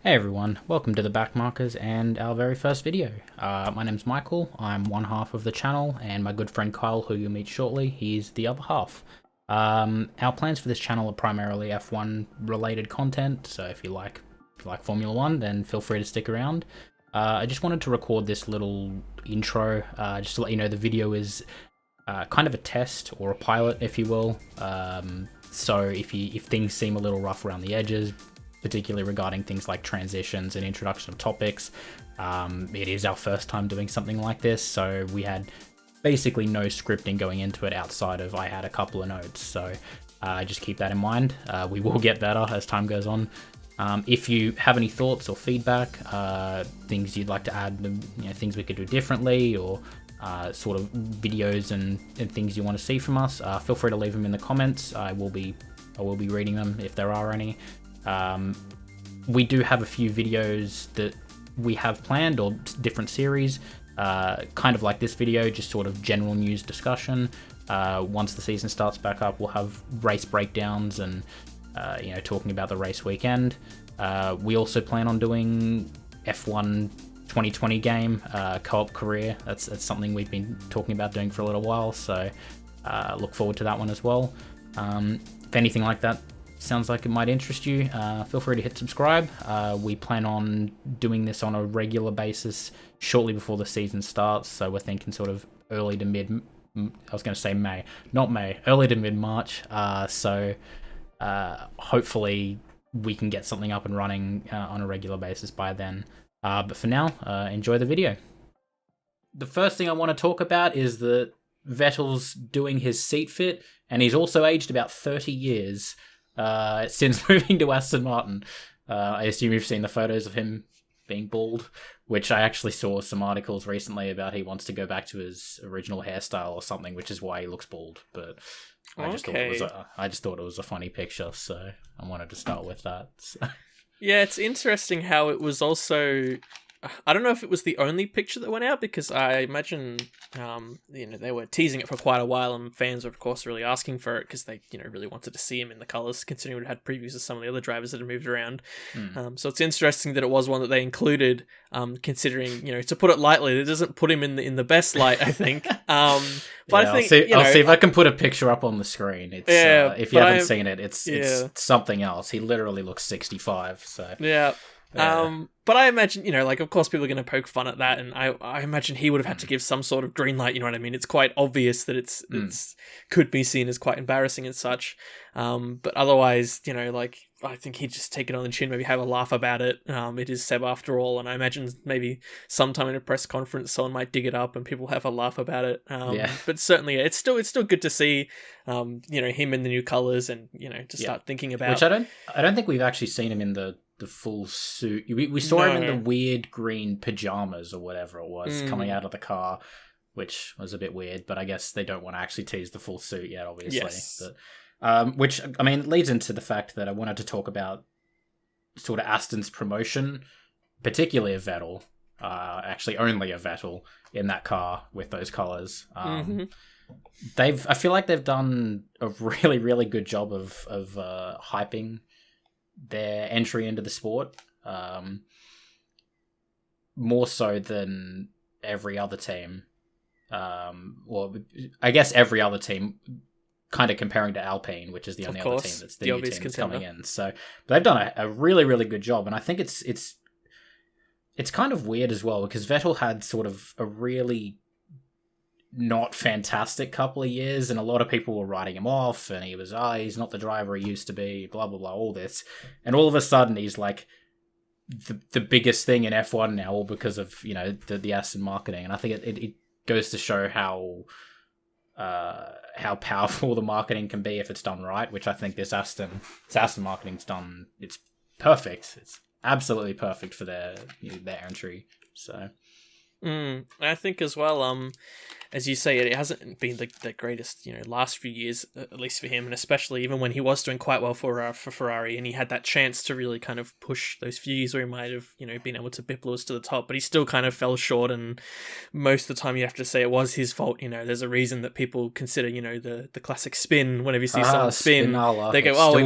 Hey everyone, welcome to the Backmarkers and our very first video. My name's Michael, I'm one half of the channel, and my good friend Kyle, who you'll meet shortly, he's the other half. Our plans for this channel are primarily F1 related content, so if you like Formula 1, then feel free to stick around. I just wanted to record this little intro, just to let you know the video is kind of a test, or a pilot if you will. So if things seem a little rough around the edges, particularly regarding things like transitions and introduction of topics. It is our first time doing something like this, so we had basically no scripting going into it outside of I had a couple of notes, so just keep that in mind. We will get better as time goes on. If you have any thoughts or feedback, things you'd like to add, things we could do differently, or sort of videos and things you want to see from us, feel free to leave them in the comments. I will be reading them if there are any. We do have a few videos that we have planned, or different series, kind of like this video, just sort of general news discussion. Once the season starts back up, we'll have race breakdowns and talking about the race weekend. We also plan on doing F1 2020 game, co-op career. That's something we've been talking about doing for a little while, so look forward to that one as well. If anything like that sounds like it might interest you, feel free to hit subscribe. We plan on doing this on a regular basis shortly before the season starts, so we're thinking sort of early to mid, I was going to say May, not May, early to mid-March, so hopefully we can get something up and running on a regular basis by then. But for now, enjoy the video. The first thing I want to talk about is that Vettel's doing his seat fit, and he's also aged about 30 years since moving to Aston Martin. I assume you've seen the photos of him being bald, which I actually saw some articles recently about he wants to go back to his original hairstyle or something, which is why he looks bald. But I just thought it was a funny picture, so I wanted to start with that. So. Yeah, it's interesting how it was also... I don't know if it was the only picture that went out, because I imagine they were teasing it for quite a while, and fans were of course really asking for it because they really wanted to see him in the colours, considering we had previews of some of the other drivers that had moved around. So it's interesting that it was one that they included, considering to put it lightly, it doesn't put him in the best light, I think. But I think I'll see if I can put a picture up on the screen. It's if you haven't seen it, it's something else. He literally looks 65. So yeah. But I imagine, of course people are going to poke fun at that, and I imagine he would have had to give some sort of green light, you know what I mean? It's quite obvious that it's could be seen as quite embarrassing and such. But otherwise, I think he'd just take it on the chin, maybe have a laugh about it. It is Seb after all, and I imagine maybe sometime in a press conference someone might dig it up and people have a laugh about it. But certainly it's still good to see, him in the new colours, and to start thinking about. Which I don't think we've actually seen him in the full suit. We saw him in the weird green pajamas or whatever it was coming out of the car, which was a bit weird, but I guess they don't want to actually tease the full suit yet, obviously. Yes. But, which, I mean, leads into the fact that I wanted to talk about sort of Aston's promotion, particularly of Vettel, actually only of Vettel in that car with those colours. I feel like they've done a really, really good job of hyping their entry into the sport, more so than every other team. Well, I guess every other team, kind of comparing to Alpine, which is the only other team that's the new team that's coming in. So but they've done a really, really good job, and I think it's kind of weird as well, because Vettel had sort of a really not fantastic couple of years, and a lot of people were writing him off, and he was he's not the driver he used to be, blah blah blah, all this, and all of a sudden he's like the biggest thing in F1 now, all because of the Aston marketing. And I think it goes to show how powerful the marketing can be if it's done right, which I think this Aston marketing's done. It's perfect. It's absolutely perfect for their entry. So I think as well, as you say, it hasn't been the greatest, last few years, at least for him, and especially even when he was doing quite well for Ferrari, and he had that chance to really kind of push those few years where he might have, been able to bip Lewis to the top, but he still kind of fell short, and most of the time you have to say it was his fault. There's a reason that people consider, the classic spin. Whenever you see someone spin, they go, "Oh,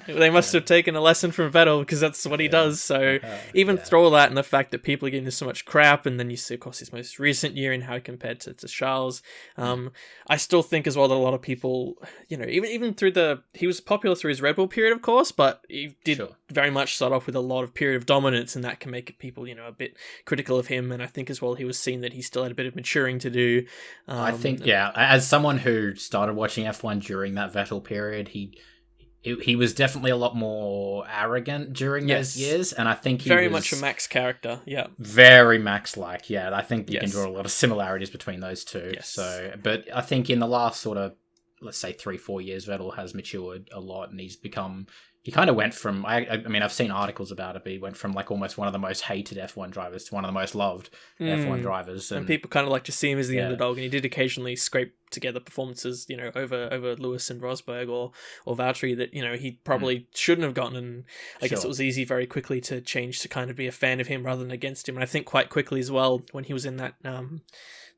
they must have taken a lesson from Vettel because that's what he does." So even through all that and the fact that people are giving this so much crap, and then you see, of course, his most recent year and how he compared to Charles. I still think as well that a lot of people, even through he was popular through his Red Bull period, of course, but he did very much start off with a lot of period of dominance, and that can make people, a bit critical of him. And I think as well, he was seen that he still had a bit of maturing to do. I think, as someone who started watching F1 during that Vettel period, he was definitely a lot more arrogant during those years, and I think he very was much a Max character. Yeah, very Max-like. Yeah, I think you can draw a lot of similarities between those two. Yes. So, but I think in the last sort of, let's say 3-4 years, Vettel has matured a lot, and he kind of went from, I mean, I've seen articles about it, but he went from like almost one of the most hated F1 drivers to one of the most loved F1 drivers. And people kind of like to see him as the underdog, and he did occasionally scrape together performances, over Lewis and Rosberg or Valtteri that, he probably shouldn't have gotten. And I guess it was easy very quickly to change to kind of be a fan of him rather than against him. And I think quite quickly as well, when he was in that,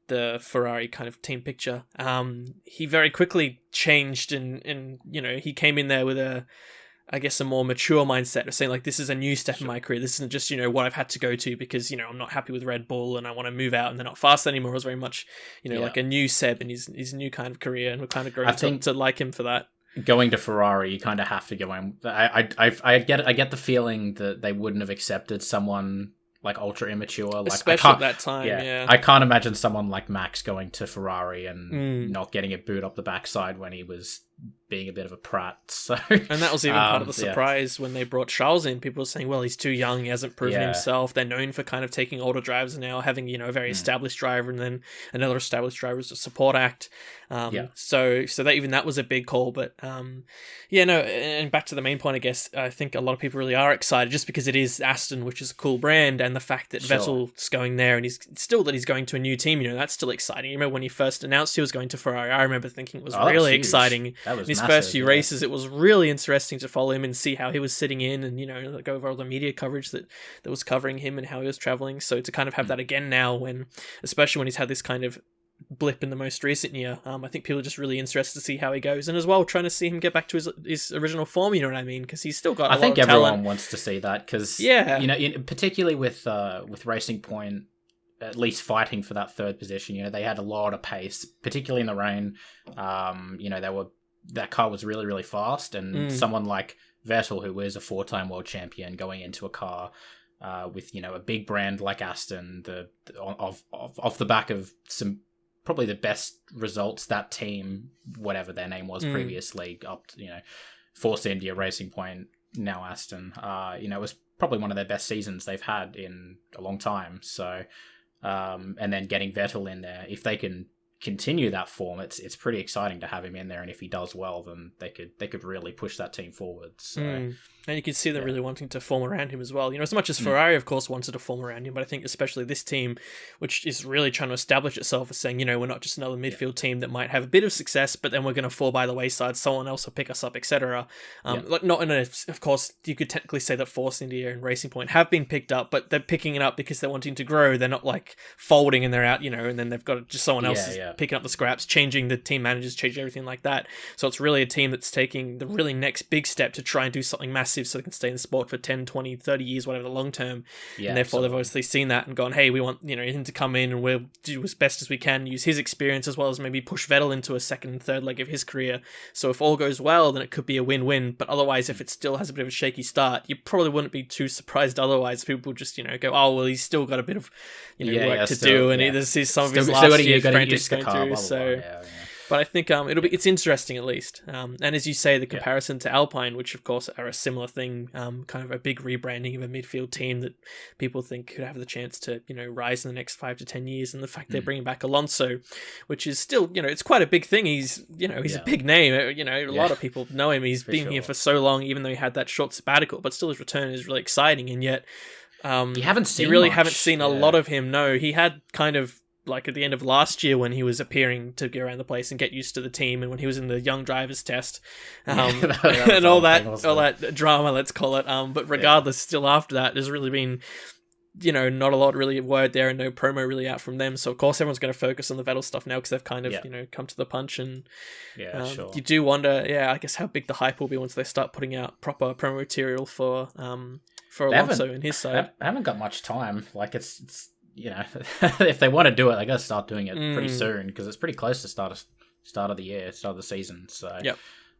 the Ferrari kind of team picture, he very quickly changed and he came in there with a more mature mindset of saying, like, this is a new step in my career. This isn't just, what I've had to go to because, I'm not happy with Red Bull and I want to move out and they're not fast anymore. It was very much, like a new Seb in his new kind of career, and we're kind of growing to like him for that. Going to Ferrari, you kind of have to go in. I get the feeling that they wouldn't have accepted someone like ultra immature, like especially at that time. Yeah, I can't imagine someone like Max going to Ferrari and not getting it boot up the backside when he was being a bit of a prat. So, and that was even part of the surprise when they brought Charles in. People were saying, well, he's too young, he hasn't proven himself. They're known for kind of taking older drivers and now having, a very established driver and then another established driver as a support act. So that was a big call. But and back to the main point, I guess, I think a lot of people really are excited just because it is Aston, which is a cool brand, and the fact that Vettel's going there and he's going to a new team, that's still exciting. You remember when he first announced he was going to Ferrari, I remember thinking it was really exciting. That was his massive, first few races, it was really interesting to follow him and see how he was sitting in and, go over all the media coverage that was covering him and how he was traveling. So to kind of have that again now, especially when he's had this kind of blip in the most recent year, I think people are just really interested to see how he goes, and as well trying to see him get back to his original form, you know what I mean, because he's still got a lot of talent. I think everyone wants to see that, because particularly with Racing Point at least fighting for that third position, they had a lot of pace, particularly in the rain. That car was really, really fast, and someone like Vettel, who is a 4-time world champion, going into a car with a big brand like Aston, off the back of some probably the best results that team, whatever their name was previously, up to, Force India, Racing Point, now Aston, it was probably one of their best seasons they've had in a long time. So, and then getting Vettel in there, if they can continue that form, it's pretty exciting to have him in there, and if he does well, then they could really push that team forward. So and you can see them really wanting to form around him as well, as much as Ferrari of course wanted to form around him, but I think especially this team, which is really trying to establish itself as saying, we're not just another midfield team that might have a bit of success, but then we're going to fall by the wayside, someone else will pick us up, etc. Like, not in a, of course you could technically say that Force India and Racing Point have been picked up, but they're picking it up because they're wanting to grow. They're not like folding and they're out, and then they've got just someone else picking up the scraps, changing the team managers, changing everything like that. So it's really a team that's taking the really next big step to try and do something massive so they can stay in the sport for 10, 20, 30 years, whatever, the long term. And therefore they've obviously seen that and gone, hey, we want him to come in and we'll do as best as we can, use his experience as well as maybe push Vettel into a second and third leg of his career. So if all goes well, then it could be a win-win. But otherwise, if it still has a bit of a shaky start, you probably wouldn't be too surprised otherwise. People just go, oh well, he's still got a bit of work to do, and this is some of his last year's apprentice going through. So but I think it's interesting at least. And as you say, the comparison to Alpine, which of course are a similar thing, kind of a big rebranding of a midfield team that people think could have the chance to rise in the next 5 to 10 years, and the fact they're bringing back Alonso, which is still it's quite a big thing. He's he's a big name. A lot of people know him. He's been here for so long, even though he had that short sabbatical, but still his return is really exciting, and yet You haven't seen You really much. haven't seen a lot of him. No, he had kind of like at the end of last year when he was appearing to go around the place and get used to the team, and when he was in the young drivers test, and all that drama, let's call it. But regardless, still after that, there's really been, not a lot really of word there, and no promo really out from them. So of course everyone's going to focus on the Vettel stuff now because they've kind of come to the punch, and sure. You do wonder, I guess how big the hype will be once they start putting out proper promo material for Alonso and his side. I haven't got much time. Like it's if they want to do it, they got to start doing it pretty soon because it's pretty close to start of the year, start of the season. So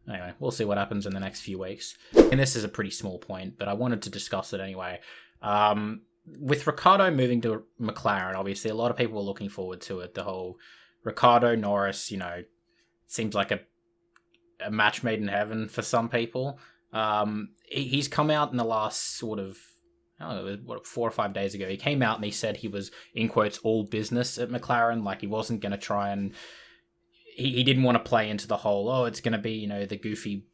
anyway, we'll see what happens in the next few weeks. And this is a pretty small point, but I wanted to discuss it anyway. With Ricciardo moving to McLaren, obviously a lot of people were looking forward to it. The whole Ricciardo Norris, seems like a match made in heaven for some people. He's come out in the last sort of 4 or 5 days ago. He came out and he said he was, in quotes, all business at McLaren. Like he wasn't going to try and he didn't want to play into the whole, it's going to be, the goofy,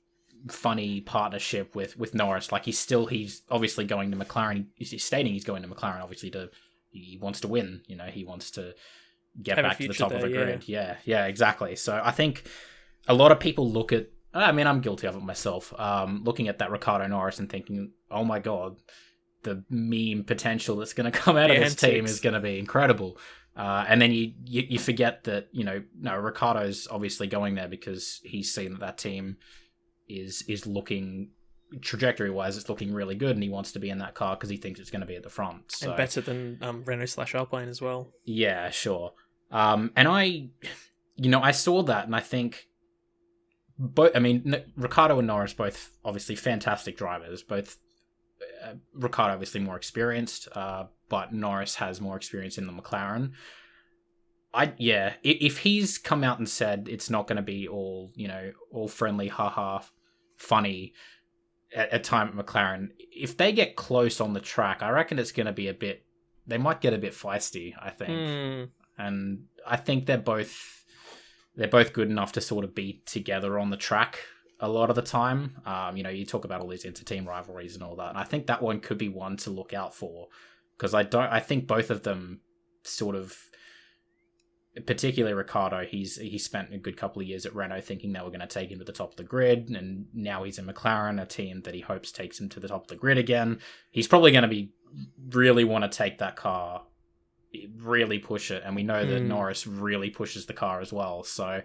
funny partnership with Norris. Like he's obviously going to McLaren. He's stating he's going to McLaren, obviously he wants to win. He wants to get back to the top of the grid. Yeah, exactly. So I think a lot of people look at, I'm guilty of it myself, looking at that Ricciardo Norris and thinking, oh my God, the meme potential that's going to come out of this team is going to be incredible. And then you forget that, Ricciardo's obviously going there because he's seen that team is looking, trajectory-wise, it's looking really good, and he wants to be in that car because he thinks it's going to be at the front. So. And better than Renault/Alpine as well. Yeah, sure. And I saw that, and I think Ricciardo and Norris both obviously fantastic drivers, both Ricciardo obviously more experienced, but Norris has more experience in the McLaren. If he's come out and said it's not going to be all friendly, haha, funny at time at McLaren, if they get close on the track, I reckon it's going to be they might get a bit feisty, I think. And I think they're both good enough to sort of be together on the track a lot of the time. You talk about all these inter-team rivalries and all that, and I think that one could be one to look out for, because I think both of them sort of, particularly Ricciardo, he spent a good couple of years at Renault thinking they were going to take him to the top of the grid, and now he's in McLaren, a team that he hopes takes him to the top of the grid again. He's probably going to really want to take that car, really push it, and we know that Norris really pushes the car as well, so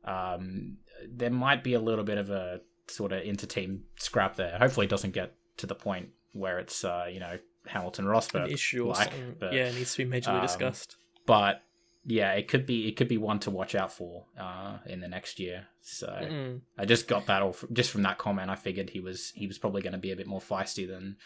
there might be a little bit of a sort of inter-team scrap there. Hopefully it doesn't get to the point where it's Hamilton Rosberg an issue or something. But, it needs to be majorly discussed. But yeah, it could be one to watch out for in the next year. So I just got that all just from that comment. I figured he was probably going to be a bit more feisty than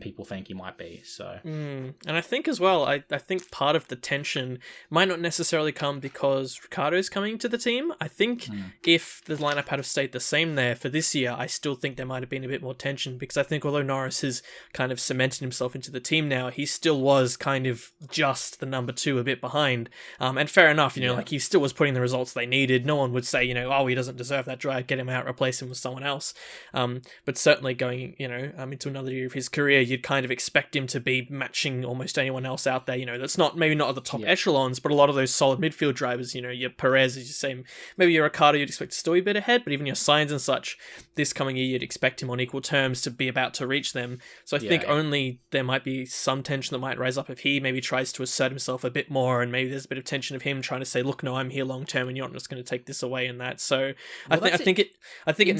people think he might be. So and I think as well, I think part of the tension might not necessarily come because Ricciardo's coming to the team. I think if the lineup had stayed the same there for this year, I still think there might have been a bit more tension, because I think although Norris has kind of cemented himself into the team now, he still was kind of just the number 2 a bit behind. And fair enough, like he still was putting the results they needed. No one would say, he doesn't deserve that drive, get him out, replace him with someone else. But certainly going, into another year of his career, you'd kind of expect him to be matching almost anyone else out there, that's not at the top echelons, but a lot of those solid midfield drivers, your Perez, as you say, maybe your Ricciardo, you'd expect to still be a bit ahead, but even your Sainz and such, this coming year, you'd expect him on equal terms to be about to reach them. So I think only there might be some tension that might rise up if he maybe tries to assert himself a bit more, and maybe there's a bit of tension of him trying to say, look, no, I'm here long term, and you're not just going to take this away and that. So I think it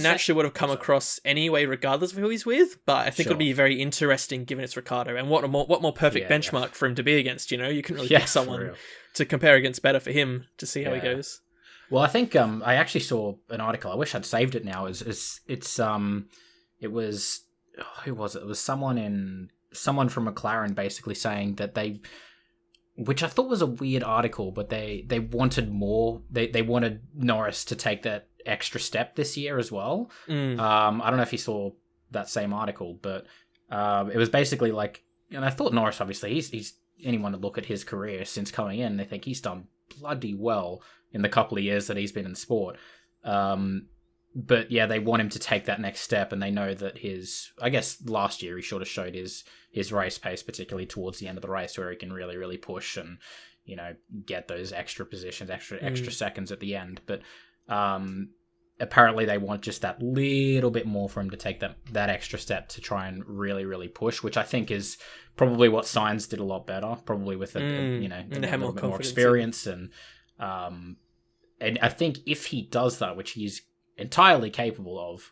naturally would have come across anyway, regardless of who he's with. But I think it'll be very interesting given it's Ricciardo, and what more perfect benchmark for him to be against. You couldn't really pick someone to compare against better for him to see how he goes. Well, I think I actually saw an article. I wish I'd saved it now. It was who was it? It was someone from McLaren basically saying that they, which I thought was a weird article, but they wanted more. They wanted Norris to take that extra step this year as well. I don't know if you saw that same article, but it was basically like, and I thought Norris, obviously, he's anyone to look at his career since coming in, they think he's done bloody well in the couple of years that he's been in sport. but yeah, they want him to take that next step, and they know that I guess last year he sort of showed his race pace, particularly towards the end of the race, where he can really, really push and, get those extra positions, extra seconds at the end. But apparently they want just that little bit more for him to take that extra step to try and really, really push, which I think is probably what Sainz did a lot better, probably with a little bit more experience. And I think if he does that, which he's entirely capable of,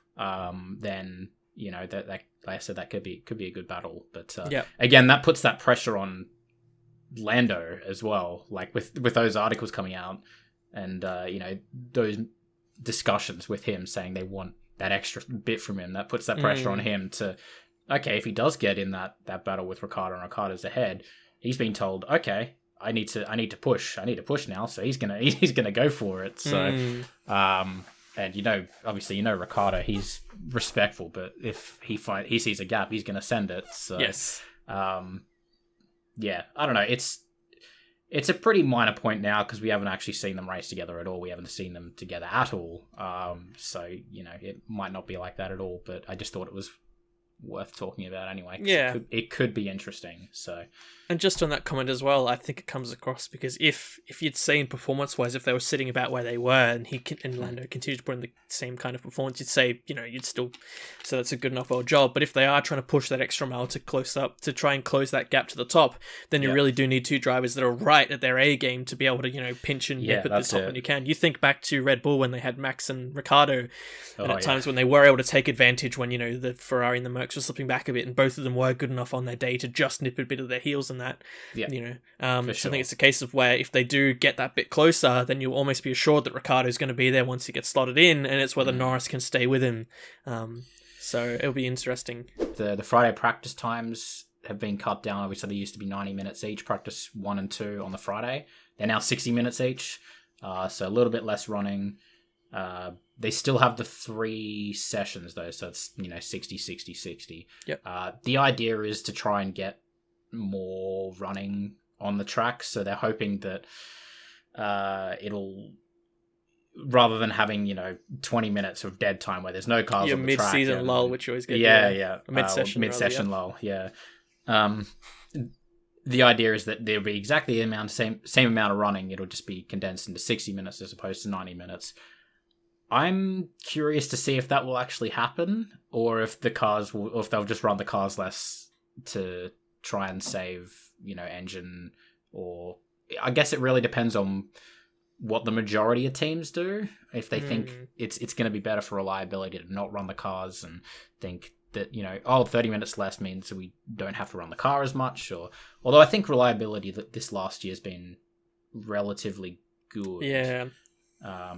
then that like I said, that could be a good battle. But again, that puts that pressure on Lando as well, like with those articles coming out, and those discussions with him saying they want that extra bit from him. That puts that pressure on him to, okay, if he does get in that battle with Ricciardo and Ricciardo's ahead, he's been told, okay, I need to push now, so he's gonna go for it. So and obviously Ricciardo, he's respectful, but if he sees a gap, he's gonna send it. So yes. Yeah, I don't know. It's a pretty minor point now because we haven't actually seen them race together at all. We haven't seen them together at all. So it might not be like that at all. But I just thought it was worth talking about anyway. Yeah, it could be interesting. So, and just on that comment as well, I think it comes across because if you'd seen performance-wise, if they were sitting about where they were, and Lando continued to put in the same kind of performance, you'd say you'd still so that's a good enough old job. But if they are trying to push that extra mile to try and close that gap to the top, then you really do need two drivers that are right at their A game to be able to pinch and nip at the top when you can. You think back to Red Bull when they had Max and Ricciardo, and at times when they were able to take advantage when the Ferrari and the Mercs were slipping back a bit, and both of them were good enough on their day to just nip a bit of their heels in that. So I think it's a case of where if they do get that bit closer, then you'll almost be assured that Ricciardo's going to be there once he gets slotted in, and it's whether Norris can stay with him. So it'll be interesting. The Friday practice times have been cut down. Obviously, they used to be 90 minutes each, practice 1 and 2 on the Friday. They're now 60 minutes each, so a little bit less running. They still have the 3 sessions though, so it's 60, 60, 60. Yep. The idea is to try and get more running on the track, so they're hoping that it'll, rather than having 20 minutes of dead time where there's no cars on the track. Your mid-season lull, which you always get. Mid-session lull. Yeah. The idea is that there'll be exactly the same amount of running. It'll just be condensed into 60 minutes as opposed to 90 minutes. I'm curious to see if that will actually happen, or if if they'll just run the cars less to try and save, engine, or I guess it really depends on what the majority of teams do. If they think it's going to be better for reliability to not run the cars and think that, 30 minutes less means we don't have to run the car as much, although I think reliability this last year has been relatively good. Yeah.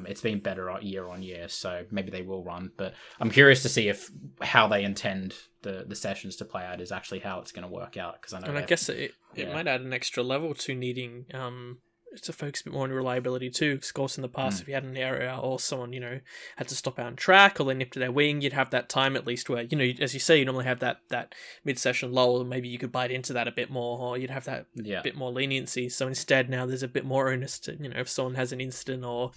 It's been better year on year, so maybe they will run. But I'm curious to see if how they intend the sessions to play out is actually how it's going to work out. Because I guess it might add an extra level to needing to focus a bit more on reliability too. Because of course in the past, if you had an area or someone had to stop out on track or they nipped to their wing, you'd have that time at least where as you say, you normally have that mid-session lull. Maybe you could bite into that a bit more, or you'd have that bit more leniency. So instead now there's a bit more onus to if someone has an incident, or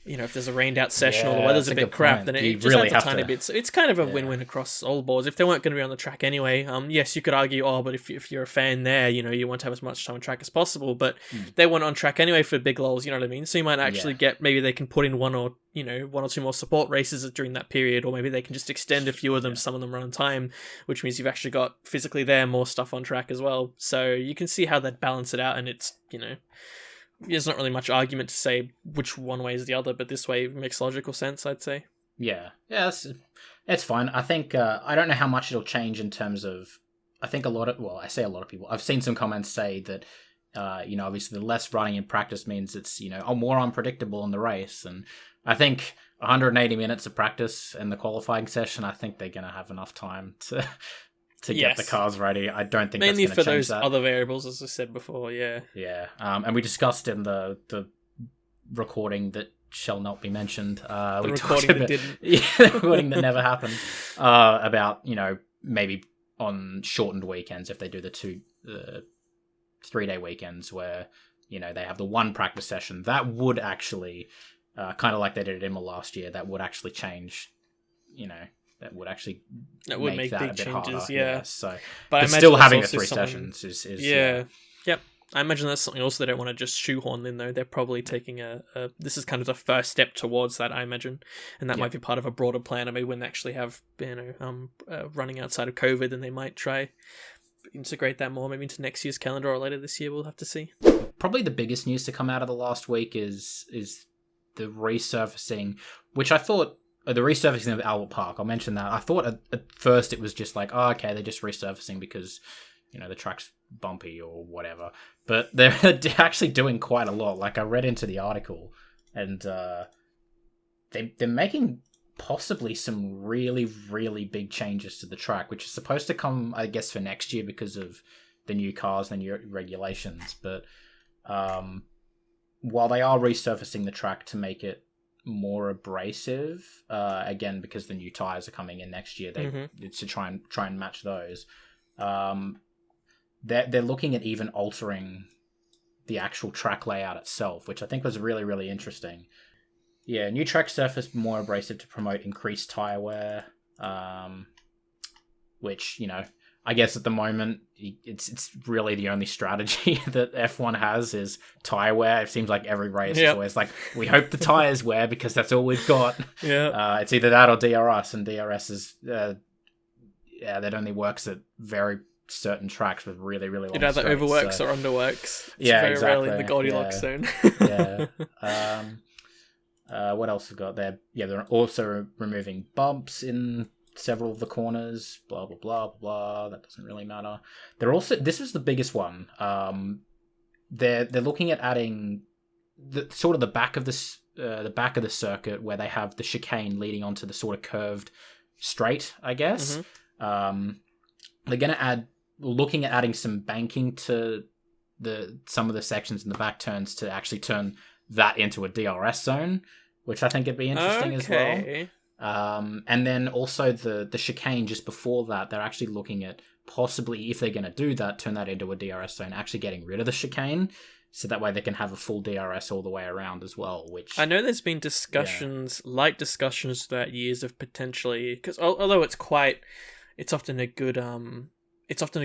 if there's a rained out session or the weather's a bit crap, then it just adds a tiny bit. So it's kind of a win-win across all boards. If they weren't going to be on the track anyway, yes, you could argue, but if you're a fan there, you want to have as much time on track as possible. But they weren't on track anyway for big lulls, you know what I mean? So you might actually get, maybe they can put in one or two more support races during that period, or maybe they can just extend a few of them, some of them run on time, which means you've actually got physically there more stuff on track as well. So you can see how they'd balance it out, and it's, there's not really much argument to say which one way is the other, but this way makes logical sense, I'd say. Yeah, it's fine. I think I don't know how much it'll change in terms of. I think I say a lot of people. I've seen some comments say that obviously the less running in practice means it's more unpredictable in the race, and I think 180 minutes of practice in the qualifying session, I think they're going to have enough time to get the cars ready. I don't think mainly that's going to change that. Mainly for those other variables, as I said before, yeah. Yeah, and we discussed in the recording that shall not be mentioned. The recording that didn't. Yeah, the recording that never happened. About, maybe on shortened weekends, if they do the 3-day weekends where, they have the one practice session, that would actually kind of like they did at Imola last year, that would actually change, that would actually make that big a bit changes, harder. yeah. So, but I still imagine having the that's also 3 something- sessions is Yep. I imagine that's something else they don't want to just shoehorn in, though. They're probably taking this is kind of the first step towards that, I imagine, and that might be part of a broader plan. Or maybe when they actually have running outside of COVID, then they might try integrate that more maybe into next year's calendar or later this year. We'll have to see. Probably the biggest news to come out of the last week is the resurfacing, which I thought the resurfacing of Albert Park. I'll mention that. I thought at first it was just like, oh, okay, they're just resurfacing because the track's bumpy or whatever. But they're actually doing quite a lot. Like, I read into the article, and they're making possibly some really, really big changes to the track, which is supposed to come, I guess, for next year because of the new cars and the new regulations. But while they are resurfacing the track to make it more abrasive, again, because the new tires are coming in next year, it's to try and match those. They're looking at even altering the actual track layout itself, which I think was really, really interesting. Yeah, new track surface, more abrasive to promote increased tire wear, which, I guess at the moment, it's really the only strategy that F1 has is tire wear. It seem like every race is always like, we hope the tires wear because that's all we've got. It's either that or DRS, and DRS is, that only works at very certain tracks with really, really long It either straights, overworks or underworks. It's very exactly. rarely in the Goldilocks zone. What else have we got there? Yeah, they're also removing bumps in several of the corners. Blah blah blah blah. That doesn't really matter. They're also, this is the biggest one. They're looking at adding the back of the back of the circuit where they have the chicane leading onto the sort of curved straight, I guess. They're gonna looking at adding some banking to some of the sections in the back turns to actually turn that into a DRS zone, which I think would be interesting as well. And then also the chicane just before that, they're actually looking at possibly, if they're going to do that, turn that into a DRS zone, actually getting rid of the chicane, so that way they can have a full DRS all the way around as well. Which I know there's been light discussions throughout years of potentially, because although it's often a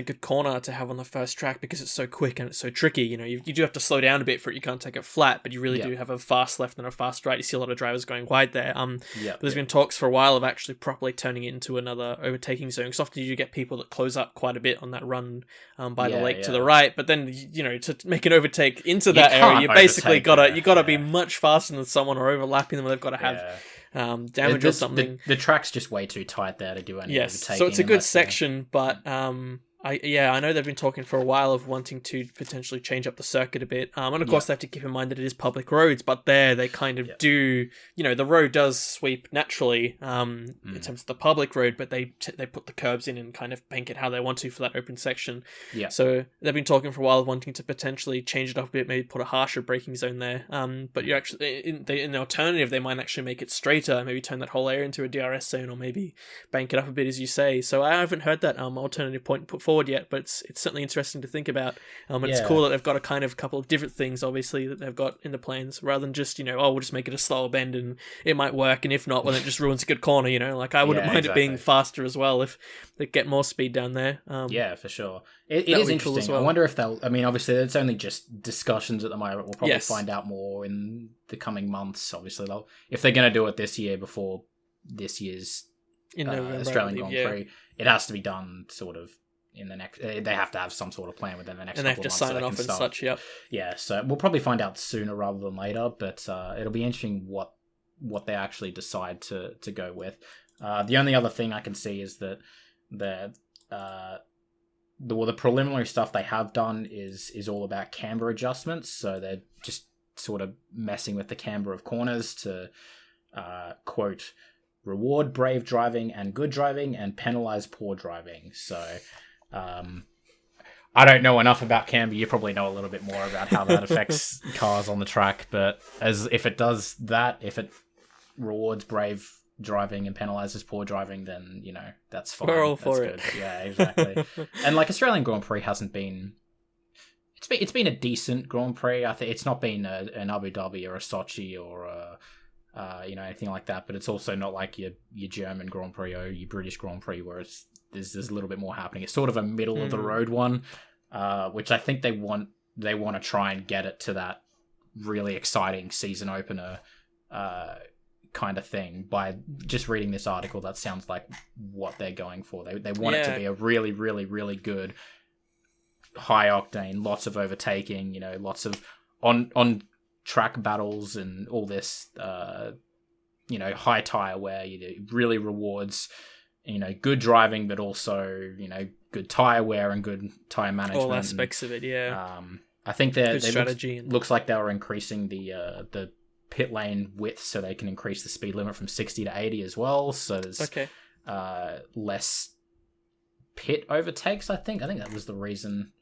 good corner to have on the first track because it's so quick and it's so tricky. You do have to slow down a bit for it. You can't take it flat, but you really do have a fast left and a fast right. You see a lot of drivers going wide there. But there's been talks for a while of actually properly turning it into another overtaking zone. Because often you get people that close up quite a bit on that run by the lake to the right. But then to make an overtake into that area, you basically gotta be much faster than someone or overlapping them. Or they've got to have damage or something. The track's just way too tight there to do any overtaking. So it's a good section, but I know they've been talking for a while of wanting to potentially change up the circuit a bit. And of course they have to keep in mind that it is public roads, but there they kind of do, the road does sweep naturally in terms of the public road, but they put the curbs in and kind of bank it how they want to for that open section. Yeah. So they've been talking for a while of wanting to potentially change it up a bit, maybe put a harsher braking zone there. But you actually, in the alternative, they might actually make it straighter, maybe turn that whole area into a DRS zone, or maybe bank it up a bit, as you say. So I haven't heard that alternative point put forward yet, but it's certainly interesting to think about. And it's cool that they've got a couple of different things, obviously, that they've got in the plans, rather than just, we'll just make it a slower bend and it might work, and if not, well, it just ruins a good corner, Like, I wouldn't mind it being faster as well if they get more speed down there. For sure. It is interesting. Cool as well. I wonder if obviously, it's only just discussions at the moment. We'll probably find out more in the coming months, obviously. If they're going to do it this year before this year's Australian Grand Prix, it has to be done sort of in the next. They have to have some sort of plan within the next couple of months. And they have to sign it off and such, Yeah, so we'll probably find out sooner rather than later, but it'll be interesting what they actually decide to go with. The only other thing I can see is that the preliminary stuff they have done is all about camber adjustments, so they're just sort of messing with the camber of corners to quote, reward brave driving and good driving and penalize poor driving. So I don't know enough about camber. You probably know a little bit more about how that affects cars on the track, but if it does that, if it rewards brave driving and penalizes poor driving, then that's fine. We're all for it. Yeah, exactly. And Australian Grand Prix hasn't been. It's been a decent Grand Prix. I think it's not been an Abu Dhabi or a Sochi or anything like that. But it's also not like your German Grand Prix or your British Grand Prix where there's a little bit more happening. It's sort of a middle of the road one, which I think they want to try and get it to that really exciting season opener kind of thing. By just reading this article, that sounds like what they're going for. They want it to be a really, really, really good, high octane, lots of overtaking, lots of on track battles and all this, high tire wear. Really rewards, good driving, but also, good tire wear and good tire management. All aspects of it, yeah. I think strategy. Looks like they were increasing the pit lane width so they can increase the speed limit from 60 to 80 as well. So there's less pit overtakes, I think. I think that was the reason.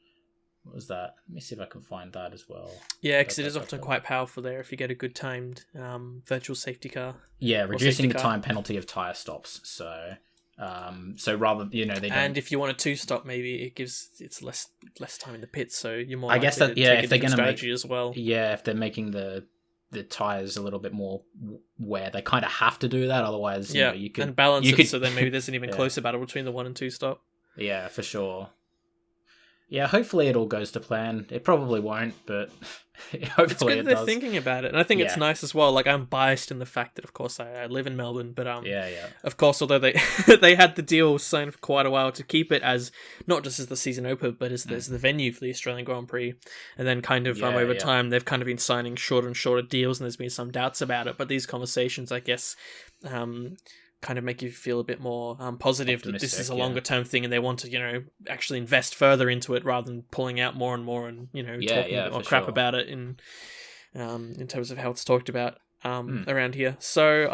What was that? Let me see if I can find that as well. Yeah, because it is often quite powerful there if you get a good timed virtual safety car. Yeah, reducing the time penalty of tyre stops. So rather, they don't... And if you want a 2-stop, maybe it's less time in the pits, so you're more. I guess that if they're going to make as well. Yeah, if they're making the tires a little bit more wear, they kind of have to do that. Otherwise, you could balance it so then maybe there's an even closer battle between the 1 and 2 stop. Yeah, for sure. Yeah, hopefully it all goes to plan. It probably won't, but hopefully it's good it they're does. thinking about it, and I think it's nice as well. Like, I'm biased in the fact that, of course, I live in Melbourne, but of course, although they they had the deal signed for quite a while to keep it as not just as the season opener, but as the venue for the Australian Grand Prix, and then kind of over time they've kind of been signing shorter and shorter deals, and there's been some doubts about it. But these conversations, I guess, kind of make you feel a bit more positive that this is a longer term thing, and they want to actually invest further into it rather than pulling out more and more and talking a bit more crap about it in terms of how it's talked about around here. So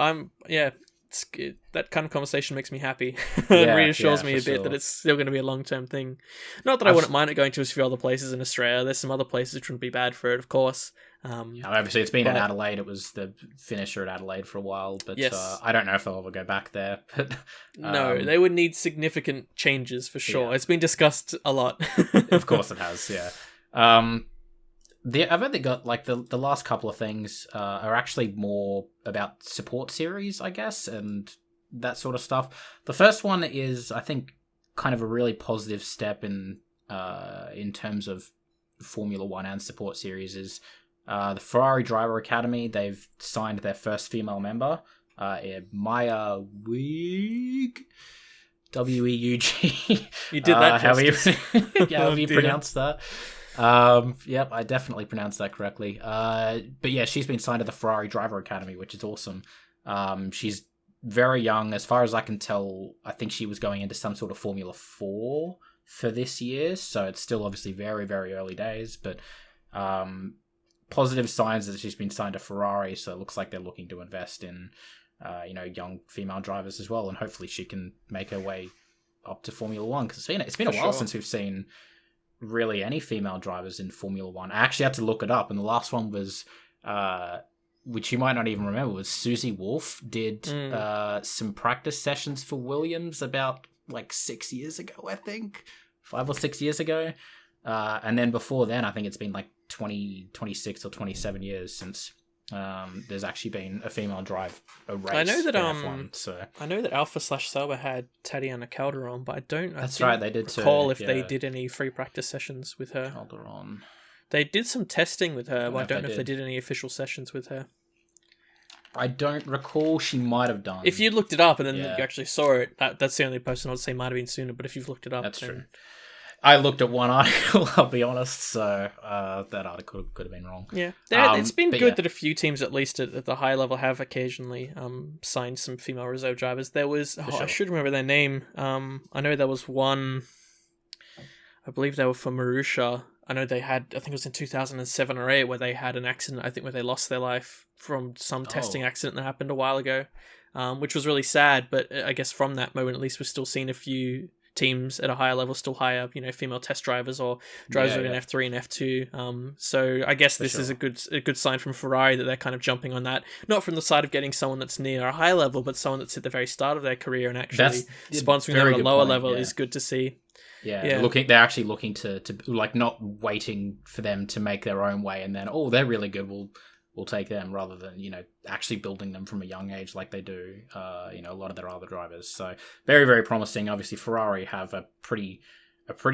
that kind of conversation makes me happy and reassures me a bit that it's still going to be a long term thing. Not that I wouldn't mind it going to a few other places in Australia. There's some other places which wouldn't be bad for it, of course. Obviously, it's been in Adelaide. It was the finisher at Adelaide for a while, but I don't know if they'll ever go back there. But no, they would need significant changes for sure. It's been discussed a lot. Of course, it has. Yeah. I've only got the last couple of things are actually more about support series, I guess, and that sort of stuff. The first one is, I think, kind of a really positive step in terms of Formula One and support series is the Ferrari Driver Academy. They've signed their first female member, Maya Weug. Weug. You did that justice. How you pronounce that? Yep, I definitely pronounced that correctly. But yeah, she's been signed to the Ferrari Driver Academy, which is awesome. She's very young. As far as I can tell, I think she was going into some sort of Formula 4 for this year, so it's still obviously very, very early days, but positive signs that she's been signed to Ferrari, so it looks like they're looking to invest in young female drivers as well, and hopefully she can make her way up to Formula 1, because it's been a while since we've seen really any female drivers in Formula 1. I actually had to look it up, and the last one was which you might not even remember, was Susie Wolf did some practice sessions for Williams about 6 years ago, I think 5 or 6 years ago, and then before then I think it's been 26 or 27 years since there's actually been a female drive a race. I know that F1, I know that Alpha/Sauber had Tatiana Calderon, but I don't. That's right, they did recall if they did any free practice sessions with her. Calderon. They did some testing with her, but I don't know if they did any official sessions with her. I don't recall. She might have done. If you looked it up and then you actually saw it, that's the only person I'd say might have been sooner. But if you've looked it up, that's true. I looked at one article, I'll be honest, so that article could have been wrong. Yeah, it's been good that a few teams, at least at the high level, have occasionally signed some female reserve drivers. There was, I should remember their name. I know there was one, I believe they were for Marussia. I know they had, I think it was in 2007 or 8, where they had an accident, I think, where they lost their life from some testing accident that happened a while ago, which was really sad. But I guess from that moment, at least, we're still seeing a few teams at a higher level still hire, female test drivers or drivers in F3 and F2. So I guess this is a good sign from Ferrari that they're kind of jumping on that, not from the side of getting someone that's near a high level, but someone that's at the very start of their career and actually sponsoring them at a lower level is good to see. Yeah. They're actually looking to not waiting for them to make their own way and then, they're really good, we'll will take them rather than, actually building them from a young age like they do, a lot of their other drivers. So very, very promising. Obviously, Ferrari have a pretty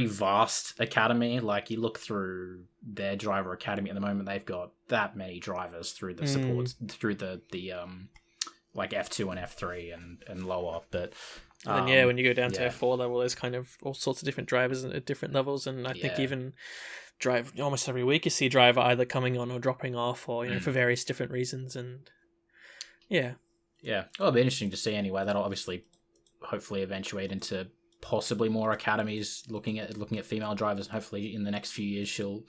vast academy. Like, you look through their driver academy at the moment, they've got that many drivers through the supports, through the like F2 and F3 and lower. But and then, when you go down to F4 level, there's kind of all sorts of different drivers at different levels, and I think even drive almost every week you see a driver either coming on or dropping off, or for various different reasons. And well, it'll be interesting to see anyway. That'll obviously hopefully eventuate into possibly more academies looking at female drivers, and hopefully in the next few years she'll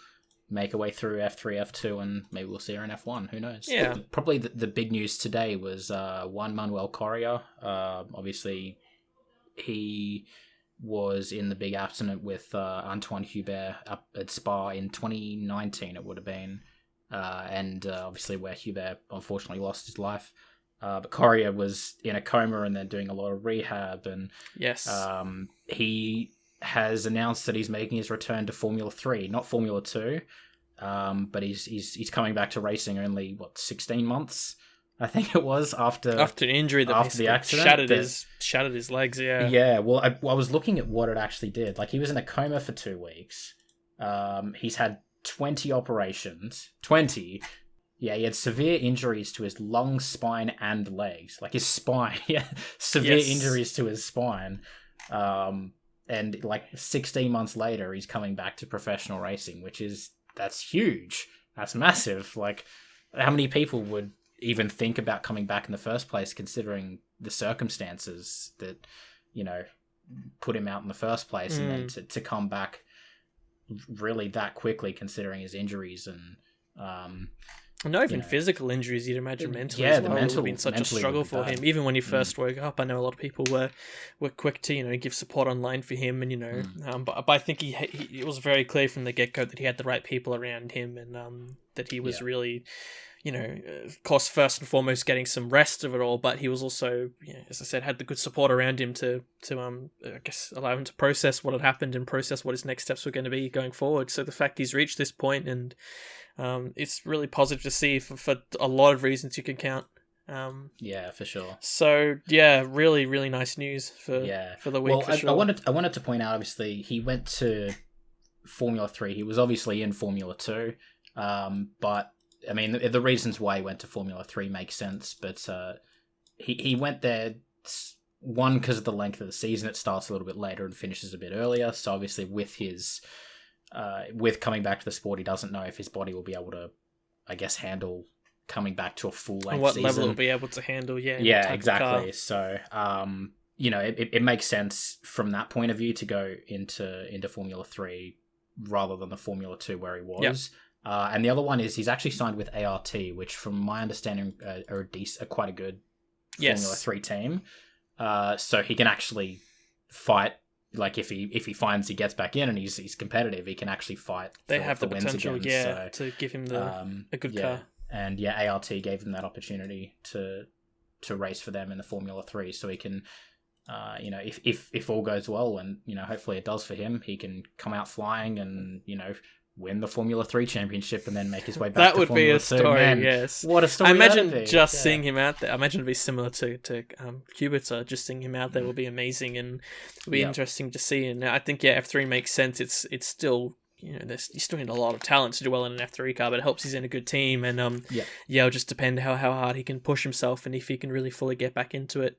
make her way through F3, F2, and maybe we'll see her in F1. Who knows? Yeah. Probably the big news today was Juan Manuel Correa. Obviously, he was in the big accident with Antoine Hubert up at Spa in 2019, it would have been. And obviously where Hubert unfortunately lost his life. But Correa was in a coma and then doing a lot of rehab. And he has announced that he's making his return to Formula 3, not Formula 2. But he's coming back to racing only, 16 months? I think it was after an injury that after the accident shattered his legs. Well, I was looking at what it actually did. Like, he was in a coma for 2 weeks. He's had 20 operations. 20. Yeah, he had severe injuries to his lungs, spine, and legs. Like, his spine. Yeah, severe injuries to his spine. And 16 months later, he's coming back to professional racing, that's huge. That's massive. Like, how many people would even think about coming back in the first place, considering the circumstances that, put him out in the first place, and then to come back really that quickly, considering his injuries and not even physical injuries, you'd imagine mentally. Yeah, as well. It would have been such a struggle for him. Even when he first woke up, I know a lot of people were quick to give support online for him, and but I think it was very clear from the get go that he had the right people around him, and that he was really, of course, first and foremost getting some rest of it all, but he was also, as I said, had the good support around him to I guess allow him to process what had happened and process what his next steps were going to be going forward. So the fact he's reached this point, and it's really positive to see for a lot of reasons you can count. For sure. So really, really nice news for the week. Well, for sure. I wanted to point out, obviously, he went to Formula 3. He was obviously in Formula 2, but I mean, the reasons why he went to Formula 3 make sense, but he went there, one, because of the length of the season. It starts a little bit later and finishes a bit earlier, so obviously with his with coming back to the sport, he doesn't know if his body will be able to, I guess, handle coming back to a full-length what season. level it'll be able to handle, exactly. So, it makes sense from that point of view to go into Formula 3 rather than the Formula 2 where he was. Yep. And the other one is he's actually signed with ART, which from my understanding are quite a good Formula 3 team. So he can actually fight. Like, if he finds he gets back in and he's competitive, he can actually fight. They have the potential, again, to give him a good car. And ART gave him that opportunity to race for them in the Formula 3, so he can, if all goes well, and hopefully it does for him, he can come out flying and win the Formula 3 championship and then make his way back to Formula 2. That would be a story, Man, yes. What a story. I imagine just seeing him out there, I imagine it'd be similar to Kubica, just seeing him out there will be amazing, and it'll be interesting to see. And I think, F3 makes sense. It's still, you still need a lot of talent to do well in an F3 car, but it helps he's in a good team, and it'll just depend how hard he can push himself and if he can really fully get back into it.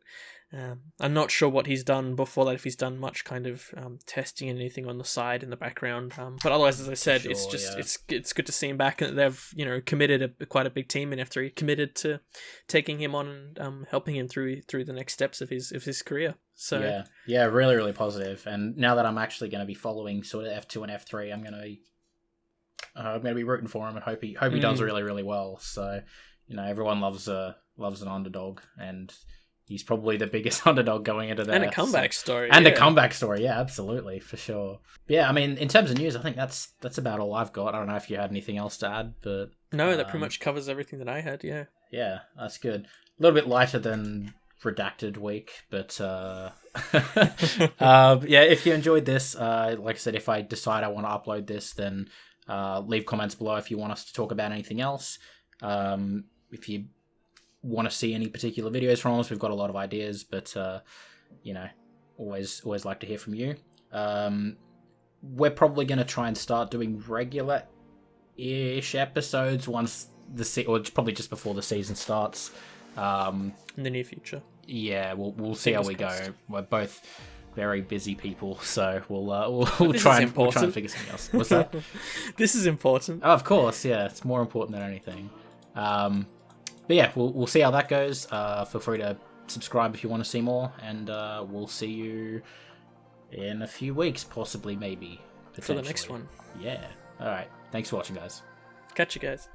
I'm not sure what he's done before that, if he's done much kind of testing and anything on the side in the background. But otherwise, as I said, it's just it's good to see him back, and they've committed quite a big team in F3, committed to taking him on and helping him through the next steps of his career. So really, really positive. And now that I'm actually going to be following sort of F2 and F3, I'm going to be rooting for him and hope he does really, really well. So everyone loves an underdog, and he's probably the biggest underdog going into that. And a comeback story. And a comeback story, yeah, absolutely, for sure. Yeah, I mean, in terms of news, I think that's about all I've got. I don't know if you had anything else to add, but... No, that pretty much covers everything that I had, yeah. Yeah, that's good. A little bit lighter than Redacted week, but... if you enjoyed this, like I said, if I decide I want to upload this, then leave comments below if you want us to talk about anything else. If you want to see any particular videos from us, we've got a lot of ideas, but always like to hear from you. We're probably going to try and start doing regular-ish episodes once or probably just before the season starts. In the near future. Yeah, we'll see how we go. We're both very busy people, so we'll try and figure something else. What's that? This is important. Oh, of course, yeah, it's more important than anything. But yeah, we'll see how that goes. Feel free to subscribe if you want to see more, and we'll see you in a few weeks, possibly, maybe, for the next one. Yeah. All right. Thanks for watching, guys. Catch you guys.